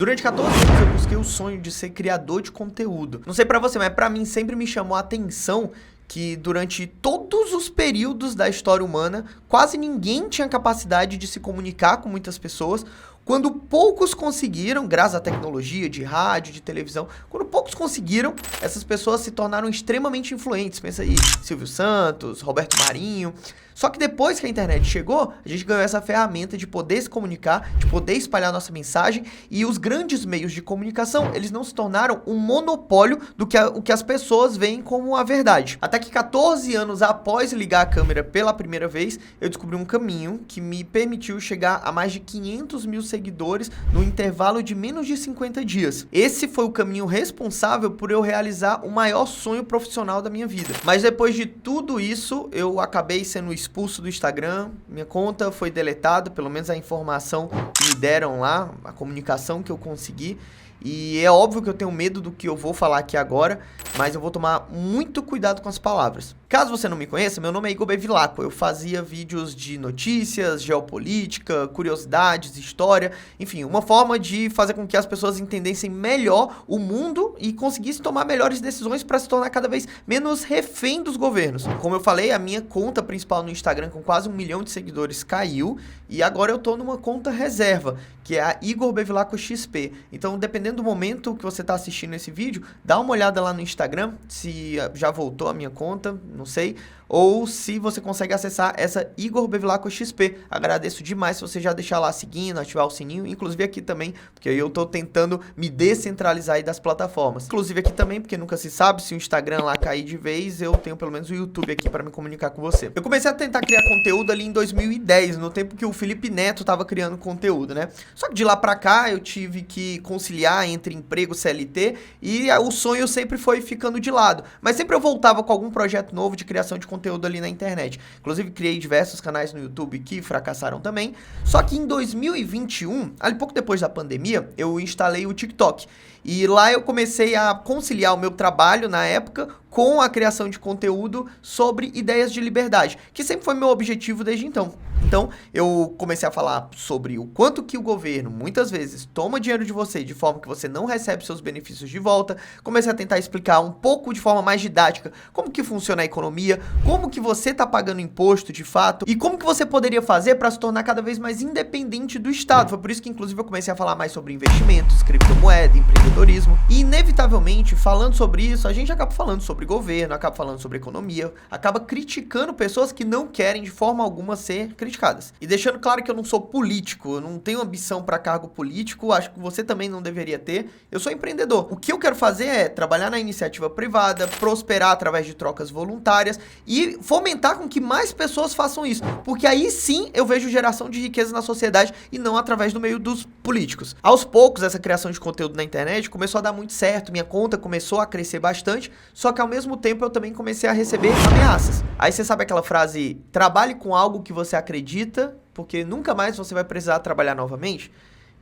Durante 14 anos eu busquei o sonho de ser criador de conteúdo. Não sei pra você, mas pra mim sempre me chamou a atenção que durante todos os períodos da história humana, quase ninguém tinha capacidade de se comunicar com muitas pessoas. Quando poucos conseguiram, graças à tecnologia de rádio, de televisão, quando poucos conseguiram, essas pessoas se tornaram extremamente influentes. Pensa aí, Silvio Santos, Roberto Marinho. Só que depois que a internet chegou, a gente ganhou essa ferramenta de poder se comunicar, de poder espalhar nossa mensagem, e os grandes meios de comunicação, eles não se tornaram um monopólio do que o que as pessoas veem como a verdade. Até que 14 anos após ligar a câmera pela primeira vez, eu descobri um caminho que me permitiu chegar a mais de 500 mil seguidores no intervalo de menos de 50 dias. Esse foi o caminho responsável por eu realizar o maior sonho profissional da minha vida. Mas depois de tudo isso, eu acabei sendo expulso do Instagram, minha conta foi deletada, pelo menos a informação que me deram lá, a comunicação que eu consegui. E é óbvio que eu tenho medo do que eu vou falar aqui agora, mas eu vou tomar muito cuidado com as palavras. Caso você não me conheça, meu nome é Igor Bevilacqua. Eu fazia vídeos de notícias, geopolítica, curiosidades, história, enfim, uma forma de fazer com que as pessoas entendessem melhor o mundo e conseguissem tomar melhores decisões para se tornar cada vez menos refém dos governos. Como eu falei, a minha conta principal no Instagram, com quase 1 milhão de seguidores, caiu e agora eu tô numa conta reserva, que é a Igor Bevilacqua XP. Então, dependendo do momento que você está assistindo esse vídeo, dá uma olhada lá no Instagram, se já voltou a minha conta, não sei, ou se você consegue acessar essa Igor Bevilacqua XP. Agradeço demais se você já deixar lá seguindo, ativar o sininho, inclusive aqui também, porque aí eu tô tentando me descentralizar aí das plataformas. Inclusive aqui também, porque nunca se sabe, se o Instagram lá cair de vez, eu tenho pelo menos o YouTube aqui para me comunicar com você. Eu comecei a tentar criar conteúdo ali em 2010, no tempo que o Felipe Neto tava criando conteúdo, né? Só que de lá pra cá eu tive que conciliar entre emprego CLT e o sonho sempre foi ficando de lado. Mas sempre eu voltava com algum projeto novo de criação de conteúdo ali na internet. Inclusive criei diversos canais no YouTube que fracassaram também. Só que em 2021, ali pouco depois da pandemia, eu instalei o TikTok. E lá eu comecei a conciliar o meu trabalho na época com a criação de conteúdo sobre ideias de liberdade, que sempre foi meu objetivo desde então. Então, eu comecei a falar sobre o quanto que o governo, muitas vezes, toma dinheiro de você de forma que você não recebe seus benefícios de volta. Comecei a tentar explicar um pouco de forma mais didática como que funciona a economia, como que você está pagando imposto de fato e como que você poderia fazer para se tornar cada vez mais independente do Estado. Foi por isso que, inclusive, eu comecei a falar mais sobre investimentos, criptomoeda, empreendedorismo. E, inevitavelmente, falando sobre isso, a gente acaba falando sobre governo, acaba falando sobre economia, acaba criticando pessoas que não querem de forma alguma ser criticadas. E deixando claro que eu não sou político, eu não tenho ambição para cargo político, acho que você também não deveria ter. Eu sou empreendedor. O que eu quero fazer é trabalhar na iniciativa privada, prosperar através de trocas voluntárias e fomentar com que mais pessoas façam isso, porque aí sim eu vejo geração de riqueza na sociedade e não através do meio dos políticos. Aos poucos, essa criação de conteúdo na internet começou a dar muito certo, minha conta começou a crescer bastante, só que ao mesmo tempo eu também comecei a receber ameaças. Aí você sabe aquela frase, trabalhe com algo que você acredita, porque nunca mais você vai precisar trabalhar novamente?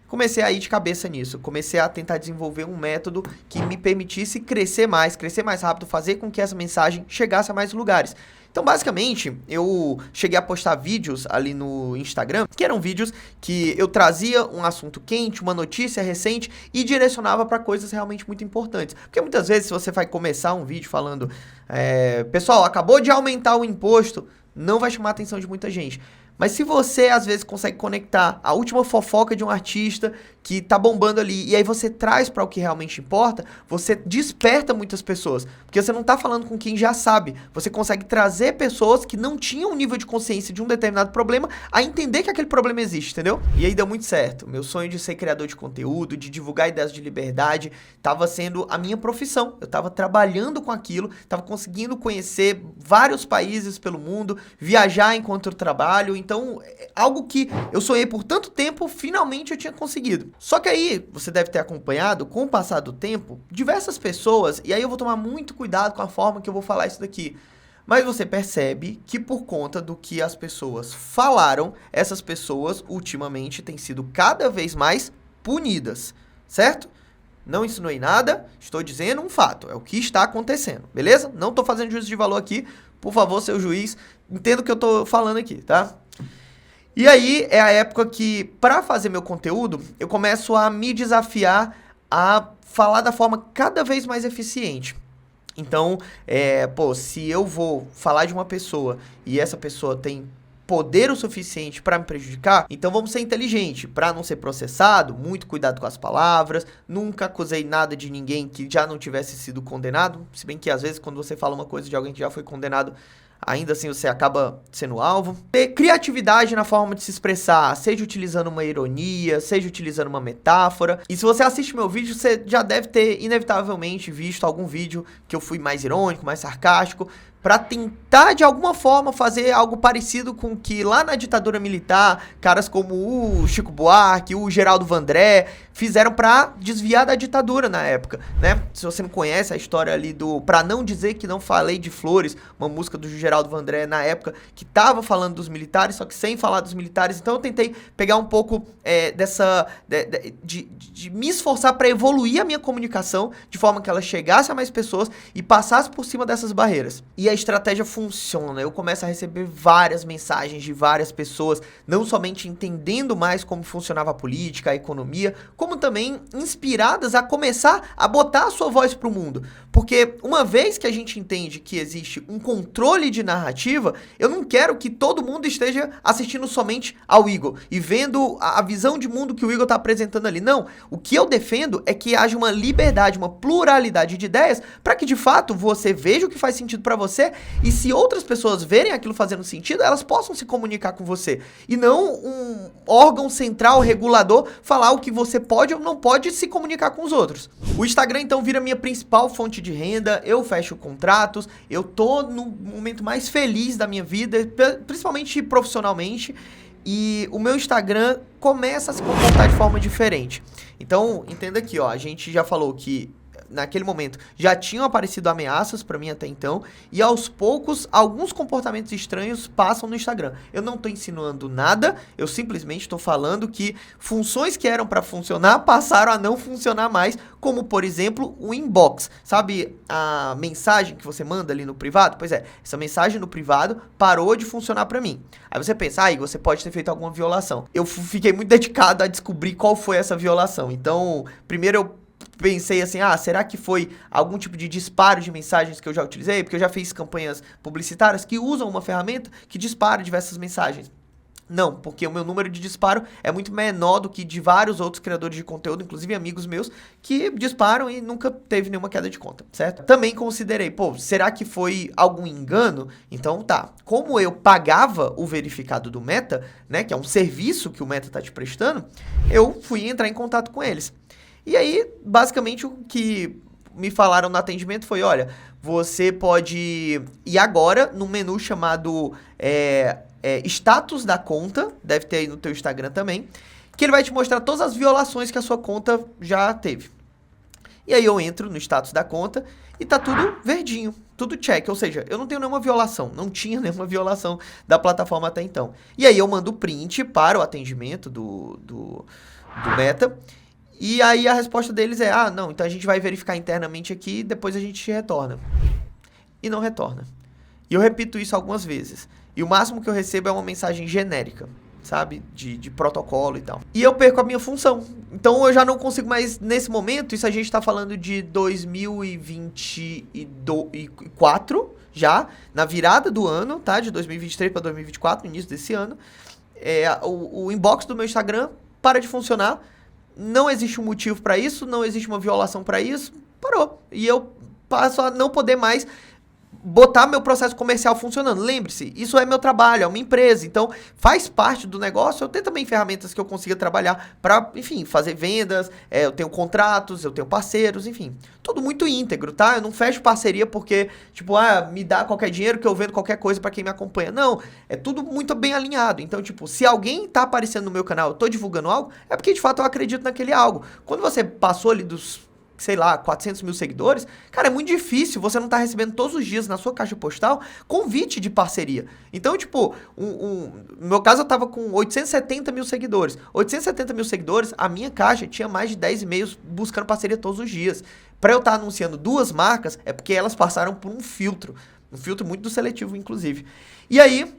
Comecei a ir de cabeça nisso, comecei a tentar desenvolver um método que me permitisse crescer mais rápido, fazer com que essa mensagem chegasse a mais lugares. Então, basicamente, eu cheguei a postar vídeos ali no Instagram, que eram vídeos que eu trazia um assunto quente, uma notícia recente e direcionava para coisas realmente muito importantes. Porque muitas vezes, se você vai começar um vídeo falando, pessoal, acabou de aumentar o imposto, não vai chamar a atenção de muita gente. Mas se você, às vezes, consegue conectar a última fofoca de um artista que tá bombando ali, e aí você traz para o que realmente importa, você desperta muitas pessoas. Porque você não tá falando com quem já sabe. Você consegue trazer pessoas que não tinham um nível de consciência de um determinado problema a entender que aquele problema existe, entendeu? E aí deu muito certo. Meu sonho de ser criador de conteúdo, de divulgar ideias de liberdade, tava sendo a minha profissão. Eu tava trabalhando com aquilo, tava conseguindo conhecer vários países pelo mundo, viajar enquanto eu trabalho. Então, algo que eu sonhei por tanto tempo, finalmente eu tinha conseguido. Só que aí, você deve ter acompanhado, com o passar do tempo, diversas pessoas, e aí eu vou tomar muito cuidado com a forma que eu vou falar isso daqui, mas você percebe que por conta do que as pessoas falaram, essas pessoas, ultimamente, têm sido cada vez mais punidas, certo? Não insinuei nada, estou dizendo um fato, é o que está acontecendo, beleza? Não estou fazendo juízo de valor aqui, por favor, seu juiz, entenda o que eu estou falando aqui, tá? E aí é a época que, para fazer meu conteúdo, eu começo a me desafiar a falar da forma cada vez mais eficiente. Então, se eu vou falar de uma pessoa e essa pessoa tem poder o suficiente para me prejudicar, então vamos ser inteligente, para não ser processado, muito cuidado com as palavras, nunca acusei nada de ninguém que já não tivesse sido condenado, se bem que às vezes quando você fala uma coisa de alguém que já foi condenado, ainda assim você acaba sendo alvo. Ter criatividade na forma de se expressar, seja utilizando uma ironia, seja utilizando uma metáfora. E se você assiste meu vídeo, você já deve ter inevitavelmente visto algum vídeo que eu fui mais irônico, mais sarcástico, para tentar de alguma forma fazer algo parecido com que lá na ditadura militar, caras como o Chico Buarque, o Geraldo Vandré, fizeram para desviar da ditadura na época, né? Se você não conhece a história ali do Pra Não Dizer Que Não Falei de Flores, uma música do Geraldo Vandré na época, que tava falando dos militares, só que sem falar dos militares. Então eu tentei pegar um pouco de me esforçar para evoluir a minha comunicação, de forma que ela chegasse a mais pessoas e passasse por cima dessas barreiras. E a estratégia funciona, eu começo a receber várias mensagens de várias pessoas, não somente entendendo mais como funcionava a política, a economia, como também inspiradas a começar a botar a sua voz pro mundo. Porque uma vez que a gente entende que existe um controle de narrativa, eu não quero que todo mundo esteja assistindo somente ao Igor e vendo a visão de mundo que o Igor tá apresentando ali. Não, o que eu defendo é que haja uma liberdade, uma pluralidade de ideias, para que de fato você veja o que faz sentido para você e se outras pessoas verem aquilo fazendo sentido, elas possam se comunicar com você. E não um órgão central regulador falar o que você pode ou não pode se comunicar com os outros. O Instagram então vira minha principal fonte de renda, eu fecho contratos, eu tô no momento mais feliz da minha vida, principalmente profissionalmente, e o meu Instagram começa a se comportar de forma diferente. Então, entenda aqui, ó, a gente já falou que naquele momento já tinham aparecido ameaças pra mim até então, e aos poucos alguns comportamentos estranhos passam no Instagram. Eu não tô insinuando nada, eu simplesmente tô falando que funções que eram pra funcionar passaram a não funcionar mais, como por exemplo o inbox. Sabe a mensagem que você manda ali no privado? Pois é, essa mensagem no privado parou de funcionar pra mim. Aí você pensa, você pode ter feito alguma violação. Eu fiquei muito dedicado a descobrir qual foi essa violação. Então, primeiro eu pensei assim, será que foi algum tipo de disparo de mensagens que eu já utilizei? Porque eu já fiz campanhas publicitárias que usam uma ferramenta que dispara diversas mensagens. Não, porque o meu número de disparo é muito menor do que de vários outros criadores de conteúdo, inclusive amigos meus, que disparam e nunca teve nenhuma queda de conta, certo? Também considerei, será que foi algum engano? Então tá, como eu pagava o verificado do Meta, né, que é um serviço que o Meta tá te prestando, eu fui entrar em contato com eles. E aí, basicamente, o que me falaram no atendimento foi, olha, você pode ir agora no menu chamado status da conta, deve ter aí no teu Instagram também, que ele vai te mostrar todas as violações que a sua conta já teve. E aí eu entro no status da conta e tá tudo verdinho, tudo check, ou seja, eu não tenho nenhuma violação, não tinha nenhuma violação da plataforma até então. E aí eu mando o print para o atendimento do Meta. E aí a resposta deles é, não, então a gente vai verificar internamente aqui e depois a gente retorna. E não retorna. E eu repito isso algumas vezes. E o máximo que eu recebo é uma mensagem genérica, sabe? De protocolo e tal. E eu perco a minha função. Então eu já não consigo mais, nesse momento, isso a gente tá falando de 2024, já, na virada do ano, tá? De 2023 para 2024, no início desse ano. O inbox do meu Instagram para de funcionar. Não existe um motivo para isso, não existe uma violação para isso, parou. E eu passo a não poder mais botar meu processo comercial funcionando. Lembre-se, isso é meu trabalho, é uma empresa, então faz parte do negócio. Eu tenho também ferramentas que eu consiga trabalhar para, enfim, fazer vendas, eu tenho contratos, eu tenho parceiros, enfim. Tudo muito íntegro, tá? Eu não fecho parceria porque, tipo, me dá qualquer dinheiro que eu vendo qualquer coisa para quem me acompanha. Não, é tudo muito bem alinhado. Então, tipo, se alguém tá aparecendo no meu canal, eu tô divulgando algo, é porque de fato eu acredito naquele algo. Quando você passou ali dos 400 mil seguidores, cara, é muito difícil você não tá recebendo todos os dias na sua caixa postal convite de parceria. Então, tipo, no meu caso eu tava com 870 mil seguidores. 870 mil seguidores, a minha caixa tinha mais de 10 e-mails buscando parceria todos os dias. Pra eu estar anunciando duas marcas, é porque elas passaram por um filtro muito seletivo, inclusive. E aí,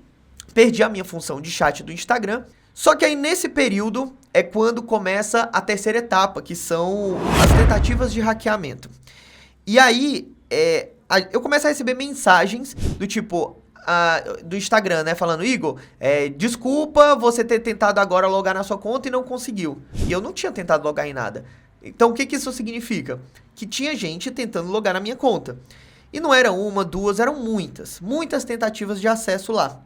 perdi a minha função de chat do Instagram. Só que aí nesse período é quando começa a terceira etapa, que são as tentativas de hackeamento. E aí eu começo a receber mensagens do tipo do Instagram, né? Falando, Igor, desculpa você ter tentado agora logar na sua conta e não conseguiu. E eu não tinha tentado logar em nada. Então o que isso significa? Que tinha gente tentando logar na minha conta. E não era uma, duas, eram muitas tentativas de acesso lá.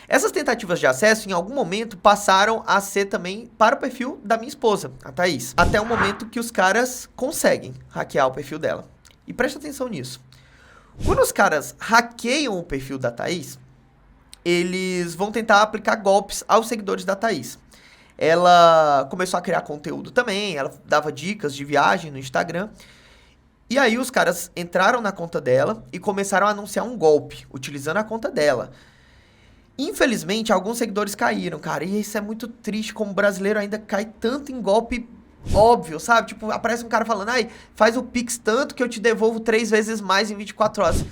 Essas tentativas de acesso, em algum momento, passaram a ser também para o perfil da minha esposa, a Thaís. Até o momento que os caras conseguem hackear o perfil dela. E presta atenção nisso. Quando os caras hackeiam o perfil da Thaís, eles vão tentar aplicar golpes aos seguidores da Thaís. Ela começou a criar conteúdo também, ela dava dicas de viagem no Instagram. E aí os caras entraram na conta dela e começaram a anunciar um golpe, utilizando a conta dela. Infelizmente, alguns seguidores caíram, cara. E isso é muito triste, como brasileiro ainda cai tanto em golpe óbvio, sabe? Tipo, aparece um cara falando, faz o Pix tanto que eu te devolvo 3 vezes mais em 24 horas.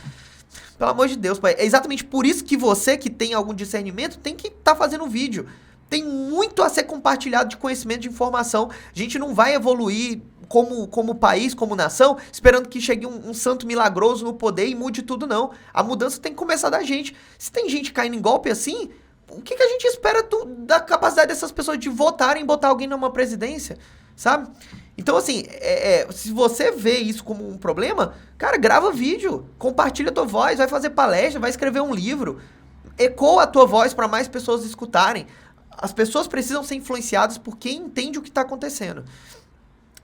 Pelo amor de Deus, pai. É exatamente por isso que você, que tem algum discernimento, tem que estar fazendo vídeo. Tem muito a ser compartilhado de conhecimento, de informação. A gente não vai evoluir como país, como nação, esperando que chegue um santo milagroso no poder e mude tudo, não. A mudança tem que começar da gente. Se tem gente caindo em golpe assim, o que a gente espera da capacidade dessas pessoas de votarem e botar alguém numa presidência, sabe? Então, assim, se você vê isso como um problema, cara, grava vídeo, compartilha a tua voz, vai fazer palestra, vai escrever um livro, ecoa a tua voz para mais pessoas escutarem. As pessoas precisam ser influenciadas por quem entende o que está acontecendo.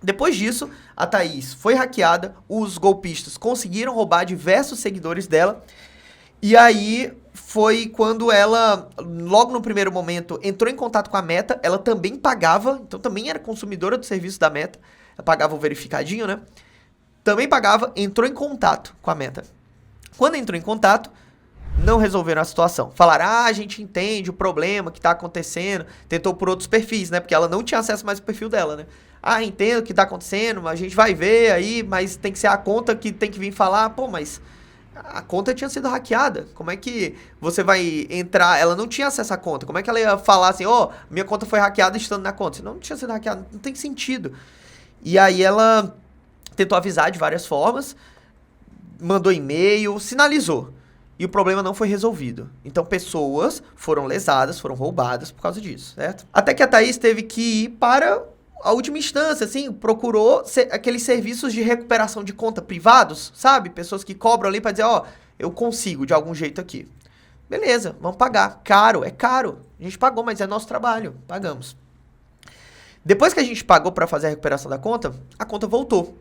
Depois disso, a Thaís foi hackeada, os golpistas conseguiram roubar diversos seguidores dela, e aí foi quando ela, logo no primeiro momento, entrou em contato com a Meta. Ela também pagava, então também era consumidora do serviço da Meta, ela pagava o verificadinho, né? Também pagava, entrou em contato com a Meta. Quando entrou em contato, não resolveram a situação. Falaram, a gente entende o problema que tá acontecendo. Tentou por outros perfis, né? Porque ela não tinha acesso mais ao perfil dela, né? Entendo o que tá acontecendo, a gente vai ver aí, mas tem que ser a conta que tem que vir falar. Pô, mas a conta tinha sido hackeada. Como é que você vai entrar? Ela não tinha acesso à conta. Como é que ela ia falar assim, minha conta foi hackeada estando na conta? Não tinha sido hackeada, não tem sentido. E aí ela tentou avisar de várias formas, mandou e-mail, sinalizou. E o problema não foi resolvido. Então, pessoas foram lesadas, foram roubadas por causa disso, certo? Até que a Thaís teve que ir para a última instância, assim, procurou aqueles serviços de recuperação de conta privados, sabe? Pessoas que cobram ali para dizer, eu consigo de algum jeito aqui. Beleza, vamos pagar. Caro, é caro. A gente pagou, mas é nosso trabalho. Pagamos. Depois que a gente pagou para fazer a recuperação da conta, a conta voltou.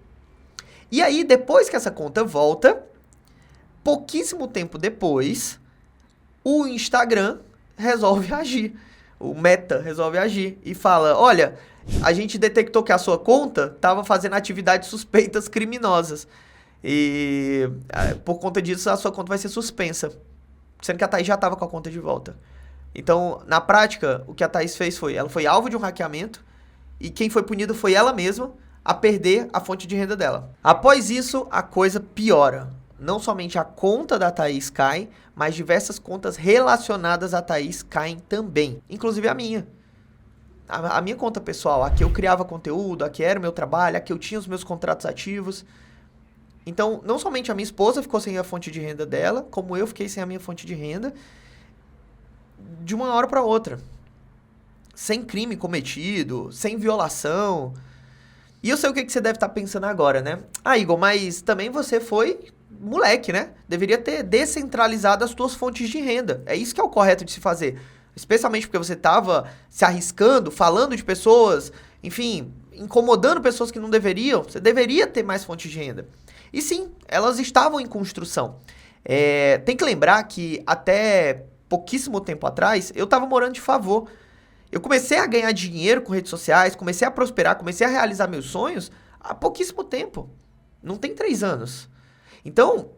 E aí, depois que essa conta volta, pouquíssimo tempo depois, o Instagram resolve agir. O Meta resolve agir e fala, olha, a gente detectou que a sua conta estava fazendo atividades suspeitas criminosas. E por conta disso, a sua conta vai ser suspensa. Sendo que a Thaís já estava com a conta de volta. Então, na prática, o que a Thaís fez foi, ela foi alvo de um hackeamento e quem foi punido foi ela mesma a perder a fonte de renda dela. Após isso, a coisa piora. Não somente a conta da Thaís cai, mas diversas contas relacionadas a Thaís caem também. Inclusive a minha. A minha conta pessoal, a que eu criava conteúdo, a que era o meu trabalho, a que eu tinha os meus contratos ativos. Então, não somente a minha esposa ficou sem a fonte de renda dela, como eu fiquei sem a minha fonte de renda, de uma hora para outra. Sem crime cometido, sem violação. E eu sei o que você deve estar pensando agora, né? Igor, mas também você foi moleque, né? Deveria ter descentralizado as suas fontes de renda. É isso que é o correto de se fazer. Especialmente porque você estava se arriscando, falando de pessoas, enfim, incomodando pessoas que não deveriam. Você deveria ter mais fontes de renda. E sim, elas estavam em construção. Tem que lembrar que até pouquíssimo tempo atrás, eu estava morando de favor. Eu comecei a ganhar dinheiro com redes sociais, comecei a prosperar, comecei a realizar meus sonhos há pouquíssimo tempo. Não tem 3 anos. Então,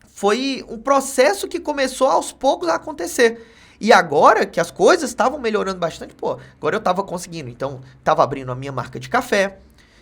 foi um processo que começou aos poucos a acontecer. E agora que as coisas estavam melhorando bastante, agora eu estava conseguindo. Então, estava abrindo a minha marca de café,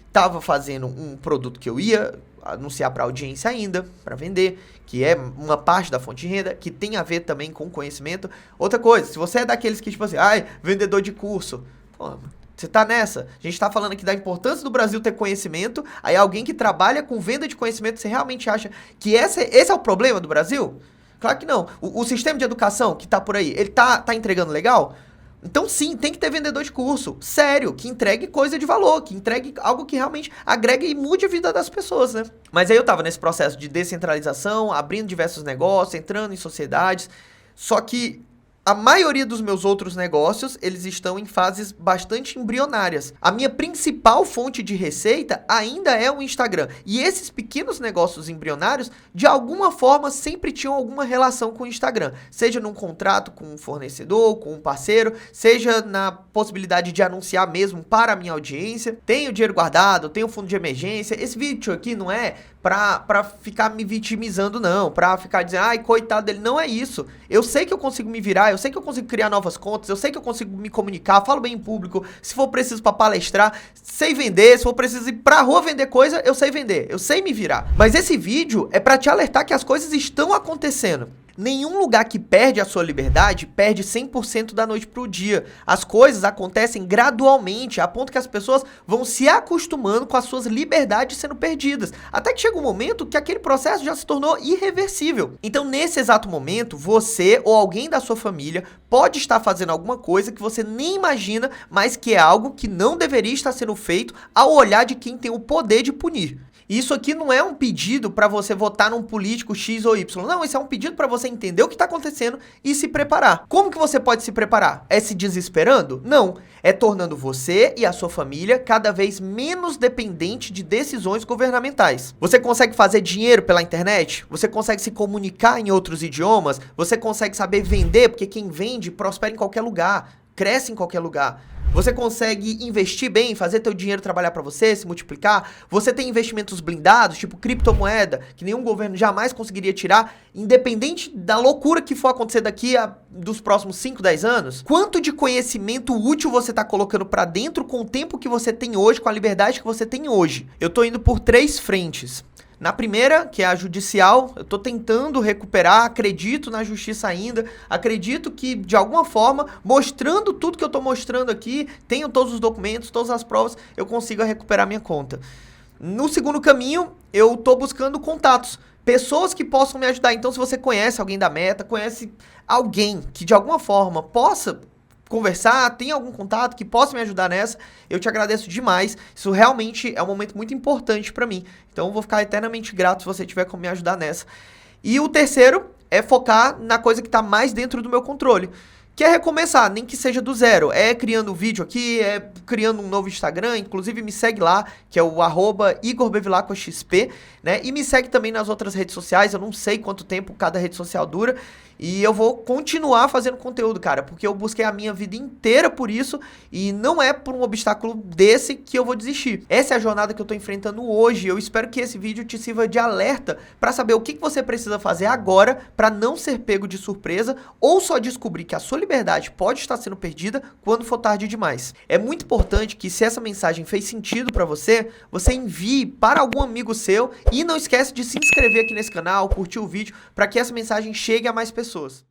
estava fazendo um produto que eu ia anunciar para audiência ainda, para vender, que é uma parte da fonte de renda, que tem a ver também com conhecimento. Outra coisa, se você é daqueles que, tipo assim, vendedor de curso, pô, você tá nessa? A gente tá falando aqui da importância do Brasil ter conhecimento, aí alguém que trabalha com venda de conhecimento, você realmente acha que esse é o problema do Brasil? Claro que não. O sistema de educação que tá por aí, ele tá entregando legal? Então sim, tem que ter vendedor de curso, sério, que entregue coisa de valor, que entregue algo que realmente agregue e mude a vida das pessoas, né? Mas aí eu tava nesse processo de descentralização, abrindo diversos negócios, entrando em sociedades, só que a maioria dos meus outros negócios, eles estão em fases bastante embrionárias. A minha principal fonte de receita ainda é o Instagram. E esses pequenos negócios embrionários, de alguma forma, sempre tinham alguma relação com o Instagram. Seja num contrato com um fornecedor, com um parceiro, seja na possibilidade de anunciar mesmo para a minha audiência. Tenho dinheiro guardado, tenho fundo de emergência. Esse vídeo aqui não é pra ficar me vitimizando, não. Pra ficar dizendo, ai, coitado dele. Não é isso. Eu sei que eu consigo me virar, eu sei que eu consigo criar novas contas, eu sei que eu consigo me comunicar, falo bem em público, se for preciso pra palestrar, sei vender, se for preciso ir pra rua vender coisa, eu sei vender, eu sei me virar. Mas esse vídeo é pra te alertar que as coisas estão acontecendo. Nenhum lugar que perde a sua liberdade perde 100% da noite pro dia. As coisas acontecem gradualmente, a ponto que as pessoas vão se acostumando com as suas liberdades sendo perdidas. Até que chega um momento que aquele processo já se tornou irreversível. Então, nesse exato momento, você ou alguém da sua família pode estar fazendo alguma coisa que você nem imagina, mas que é algo que não deveria estar sendo feito ao olhar de quem tem o poder de punir. Isso aqui não é um pedido para você votar num político X ou Y. Não, isso é um pedido para você entender o que está acontecendo e se preparar. Como que você pode se preparar? É se desesperando? Não. É tornando você e a sua família cada vez menos dependente de decisões governamentais. Você consegue fazer dinheiro pela internet? Você consegue se comunicar em outros idiomas? Você consegue saber vender? Porque quem vende prospera em qualquer lugar, cresce em qualquer lugar. Você consegue investir bem, fazer teu dinheiro trabalhar para você, se multiplicar. Você tem investimentos blindados, tipo criptomoeda, que nenhum governo jamais conseguiria tirar, independente da loucura que for acontecer dos próximos 5, 10 anos. Quanto de conhecimento útil você tá colocando para dentro com o tempo que você tem hoje, com a liberdade que você tem hoje? Eu tô indo por 3 frentes. Na primeira, que é a judicial, eu tô tentando recuperar, acredito na justiça ainda, acredito que, de alguma forma, mostrando tudo que eu tô mostrando aqui, tenho todos os documentos, todas as provas, eu consigo recuperar minha conta. No segundo caminho, eu tô buscando contatos, pessoas que possam me ajudar. Então, se você conhece alguém da Meta, conhece alguém que, de alguma forma, possa conversar, tem algum contato que possa me ajudar nessa, eu te agradeço demais. Isso realmente é um momento muito importante pra mim. Então eu vou ficar eternamente grato se você tiver como me ajudar nessa. E o terceiro é focar na coisa que tá mais dentro do meu controle, que é recomeçar, nem que seja do zero. É criando um vídeo aqui, é criando um novo Instagram, inclusive me segue lá, que é o @IgorBevilacqua_XP, né? E me segue também nas outras redes sociais, eu não sei quanto tempo cada rede social dura, e eu vou continuar fazendo conteúdo, cara, porque eu busquei a minha vida inteira por isso, e não é por um obstáculo desse que eu vou desistir. Essa é a jornada que eu tô enfrentando hoje, eu espero que esse vídeo te sirva de alerta pra saber o que você precisa fazer agora pra não ser pego de surpresa, ou só descobrir que a sua liberdade pode estar sendo perdida quando for tarde demais. É muito importante que, se essa mensagem fez sentido pra você, você envie para algum amigo seu e não esquece de se inscrever aqui nesse canal, curtir o vídeo, para que essa mensagem chegue a mais pessoas.